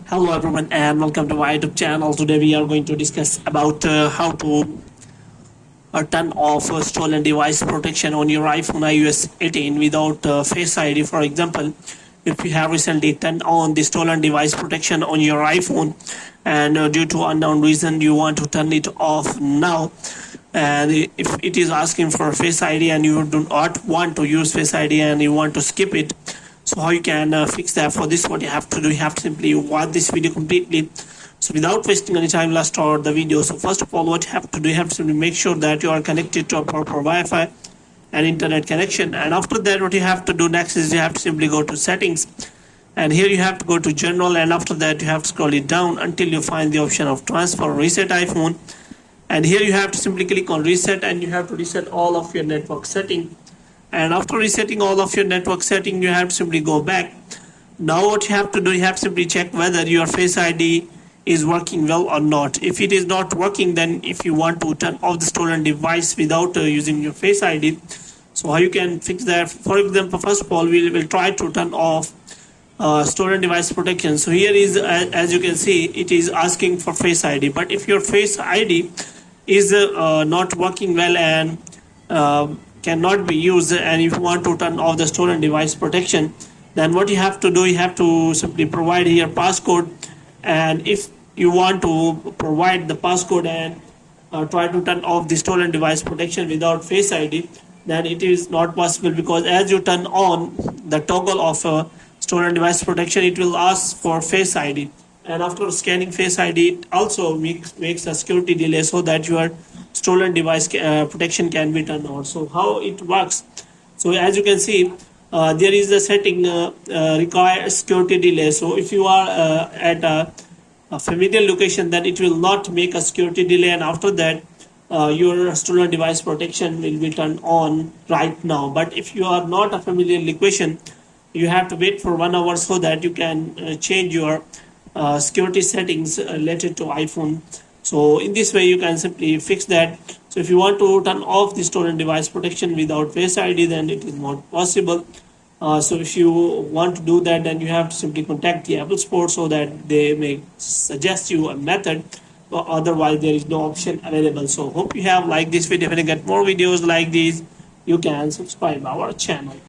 Hello everyone and welcome to my YouTube channel. Today we are going to discuss about how to turn off stolen device protection on your iPhone iOS 18 without Face ID. For example, if you have recently turned on the stolen device protection on your iPhone and due to unknown reason you want to turn it off now, and if it is asking for Face ID and you do not want to use Face ID and you want to skip it, so how you can fix that? For this, what you have to do, you have to simply watch this video completely. So without wasting any time, let's start the video. So first of all, what you have to do, you have to simply make sure that you are connected to a proper Wi-Fi and internet connection. And after that, what you have to do next is you have to simply go to settings, and here you have to go to general, and after that you have to scroll it down until you find the option of transfer or reset iPhone. And here you have to simply click on reset, and you have to reset all of your network setting. And after resetting all of your network setting, you have to simply go back. Now what you have to do, you have to simply check whether your Face ID is working well or not. If it is not working, then if you want to turn off the stolen device without using your Face ID, so how you can fix that? For example, first of all, we will try to turn off stolen device protection. So here is, as you can see, it is asking for Face ID. But if your Face ID is not working well and cannot be used, and if you want to turn off the stolen device protection, then what you have to do, you have to simply provide here passcode. And if you want to provide the passcode and try to turn off the stolen device protection without Face ID, then it is not possible, because as you turn on the toggle of stolen device protection, it will ask for Face ID, and after scanning Face ID, it also makes a security delay so that your stolen device protection can be turned on. So how it works? So as you can see, there is a setting require security delay. So if you are at a familiar location, then it will not make a security delay, and after that your stolen device protection will be turned on right now. But if you are not a familiar location, you have to wait for 1 hour so that you can change your security settings related to iPhone. So in this way you can simply fix that. So if you want to turn off the stolen device protection without Face ID, then it is not possible. So if you want to do that, then you have to simply contact the Apple Store so that they may suggest you a method. Otherwise there is no option available. So hope you have liked this video. If you get more videos like these, you can subscribe our channel.